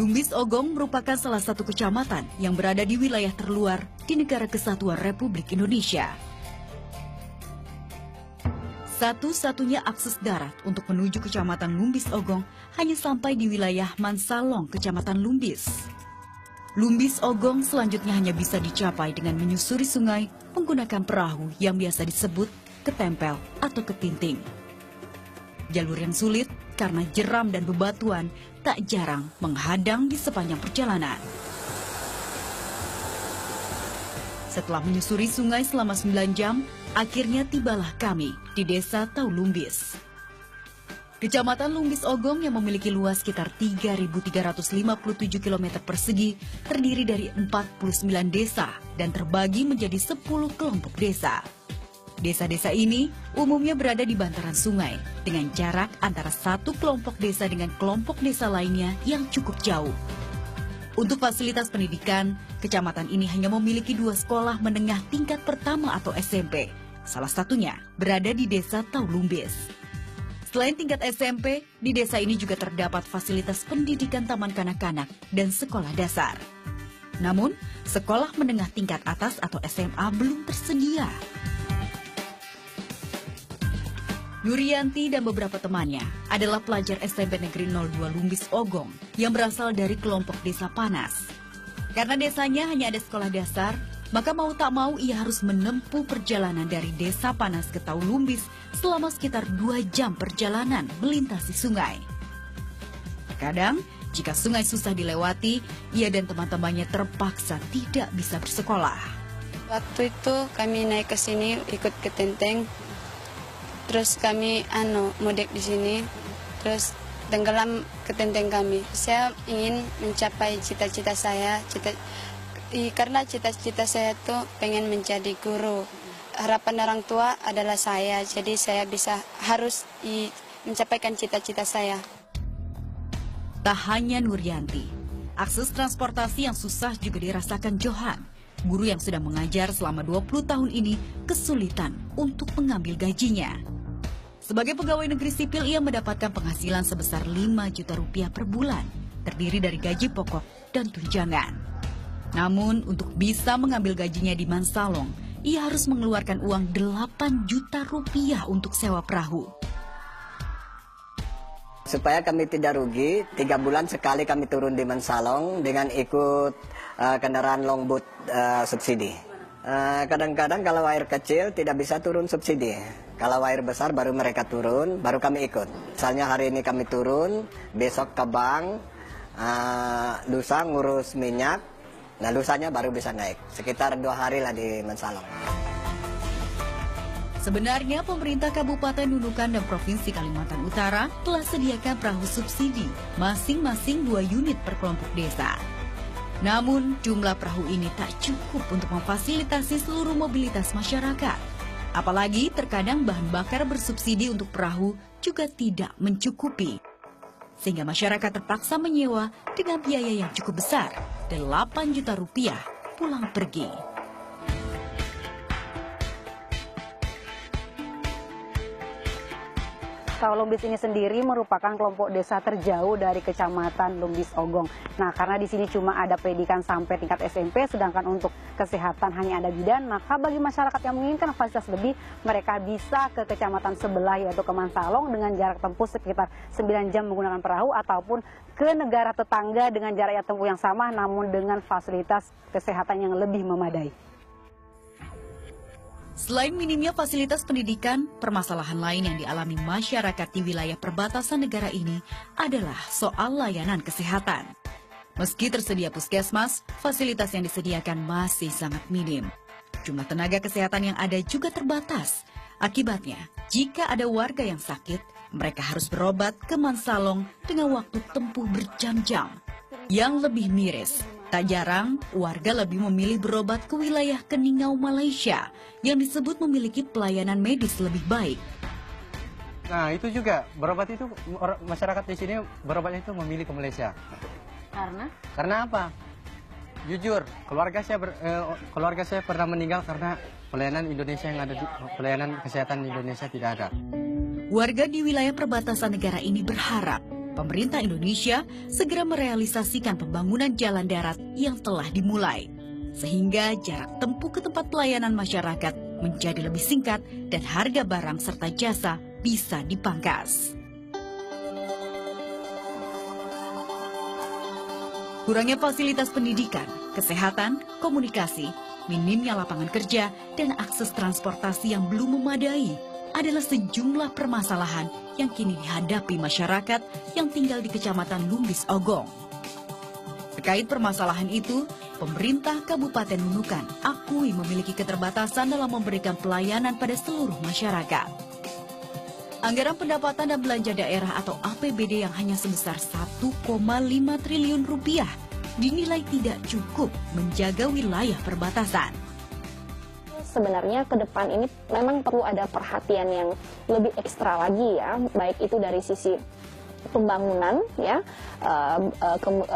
Lumbis Ogong merupakan salah satu kecamatan yang berada di wilayah terluar di Negara Kesatuan Republik Indonesia. Satu-satunya akses darat untuk menuju Kecamatan Lumbis Ogong hanya sampai di wilayah Mansalong, Kecamatan Lumbis. Lumbis Ogong selanjutnya hanya bisa dicapai dengan menyusuri sungai menggunakan perahu yang biasa disebut ketempel atau ketinting. Jalur yang sulit karena jeram dan bebatuan tak jarang menghadang di sepanjang perjalanan. Setelah menyusuri sungai selama 9 jam, akhirnya tibalah kami di Desa Taulumbis. Kecamatan Lumbis Ogong yang memiliki luas sekitar 3.357 km persegi terdiri dari 49 desa dan terbagi menjadi 10 kelompok desa. Desa-desa ini umumnya berada di bantaran sungai dengan jarak antara satu kelompok desa dengan kelompok desa lainnya yang cukup jauh. Untuk fasilitas pendidikan, kecamatan ini hanya memiliki 2 sekolah menengah tingkat pertama atau SMP. Salah satunya berada di Desa Taulumbis. Selain tingkat SMP, di desa ini juga terdapat fasilitas pendidikan taman kanak-kanak dan sekolah dasar. Namun, sekolah menengah tingkat atas atau SMA belum tersedia. Nurianti dan beberapa temannya adalah pelajar SMP Negeri 02 Lumbis Ogong yang berasal dari kelompok desa Panas. Karena desanya hanya ada sekolah dasar, maka mau tak mau ia harus menempuh perjalanan dari Desa Panas ke Taulumbis selama sekitar 2 jam perjalanan melintasi sungai. Kadang, jika sungai susah dilewati, ia dan teman-temannya terpaksa tidak bisa bersekolah. Waktu itu kami naik ke sini ikut ke Tenteng. Terus kami mudik di sini, terus tenggelam ke Tenteng kami. Saya ingin mencapai cita-cita saya, karena cita-cita saya tuh pengen menjadi guru. Harapan orang tua adalah saya, jadi saya harus mencapaikan cita-cita saya. Tak hanya Nurianti, akses transportasi yang susah juga dirasakan Johan. Guru yang sudah mengajar selama 20 tahun ini kesulitan untuk mengambil gajinya. Sebagai pegawai negeri sipil, ia mendapatkan penghasilan sebesar 5 juta rupiah per bulan, terdiri dari gaji pokok dan tunjangan. Namun, untuk bisa mengambil gajinya di Mansalong, ia harus mengeluarkan uang 8 juta rupiah untuk sewa perahu. Supaya kami tidak rugi, 3 bulan sekali kami turun di Mansalong dengan ikut kendaraan longboat subsidi. Kadang-kadang kalau air kecil tidak bisa turun subsidi. Kalau air besar baru mereka turun, baru kami ikut. Misalnya hari ini kami turun, besok ke bank, lusa ngurus minyak, nah lusanya baru bisa naik. Sekitar 2 hari lah di Mansalong. Sebenarnya pemerintah Kabupaten Nunukan dan Provinsi Kalimantan Utara telah sediakan perahu subsidi masing-masing 2 unit per kelompok desa. Namun, jumlah perahu ini tak cukup untuk memfasilitasi seluruh mobilitas masyarakat. Apalagi terkadang bahan bakar bersubsidi untuk perahu juga tidak mencukupi. Sehingga masyarakat terpaksa menyewa dengan biaya yang cukup besar, 8 juta rupiah pulang pergi. Taulumbis ini sendiri merupakan kelompok desa terjauh dari Kecamatan Lumbis Ogong. Nah, karena di sini cuma ada pendidikan sampai tingkat SMP, sedangkan untuk kesehatan hanya ada bidan, maka bagi masyarakat yang menginginkan fasilitas lebih, mereka bisa ke kecamatan sebelah yaitu ke Mansalong dengan jarak tempuh sekitar 9 jam menggunakan perahu ataupun ke negara tetangga dengan jarak tempuh yang sama namun dengan fasilitas kesehatan yang lebih memadai. Selain minimnya fasilitas pendidikan, permasalahan lain yang dialami masyarakat di wilayah perbatasan negara ini adalah soal layanan kesehatan. Meski tersedia puskesmas, fasilitas yang disediakan masih sangat minim. Jumlah tenaga kesehatan yang ada juga terbatas. Akibatnya, jika ada warga yang sakit, mereka harus berobat ke Mansalong dengan waktu tempuh berjam-jam. Yang lebih miris, tak jarang warga lebih memilih berobat ke wilayah Keningau, Malaysia, yang disebut memiliki pelayanan medis lebih baik. Nah, itu juga berobat itu masyarakat di sini berobat itu memilih ke Malaysia. Karena apa? Jujur, keluarga saya pernah meninggal karena pelayanan Indonesia yang ada pelayanan kesehatan Indonesia tidak ada. Warga di wilayah perbatasan negara ini berharap pemerintah Indonesia segera merealisasikan pembangunan jalan darat yang telah dimulai, sehingga jarak tempuh ke tempat pelayanan masyarakat menjadi lebih singkat dan harga barang serta jasa bisa dipangkas. Kurangnya fasilitas pendidikan, kesehatan, komunikasi, minimnya lapangan kerja, dan akses transportasi yang belum memadai adalah sejumlah permasalahan yang kini dihadapi masyarakat yang tinggal di Kecamatan Lumbis Ogong. Terkait permasalahan itu, pemerintah Kabupaten Nunukan akui memiliki keterbatasan dalam memberikan pelayanan pada seluruh masyarakat. Anggaran pendapatan dan belanja daerah atau APBD yang hanya sebesar 1,5 triliun rupiah dinilai tidak cukup menjaga wilayah perbatasan. Sebenarnya ke depan ini memang perlu ada perhatian yang lebih ekstra lagi ya, baik itu dari sisi pembangunan ya,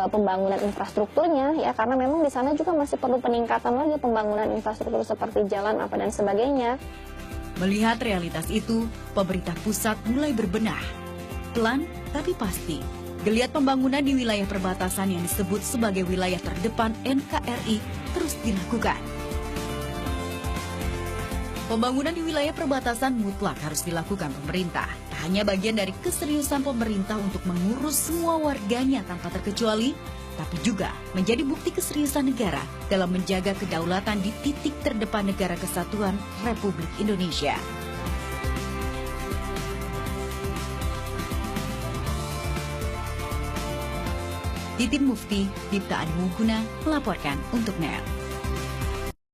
pembangunan infrastrukturnya ya, karena memang di sana juga masih perlu peningkatan lagi pembangunan infrastruktur seperti jalan apa dan sebagainya. Melihat realitas itu, pemerintah pusat mulai berbenah. Pelan tapi pasti, geliat pembangunan di wilayah perbatasan yang disebut sebagai wilayah terdepan NKRI terus dilakukan. Pembangunan di wilayah perbatasan mutlak harus dilakukan pemerintah. Tak hanya bagian dari keseriusan pemerintah untuk mengurus semua warganya tanpa terkecuali, tapi juga menjadi bukti keseriusan negara dalam menjaga kedaulatan di titik terdepan negara kesatuan Republik Indonesia. Titin Mufti, Dipta Adi Muguna melaporkan untuk NET.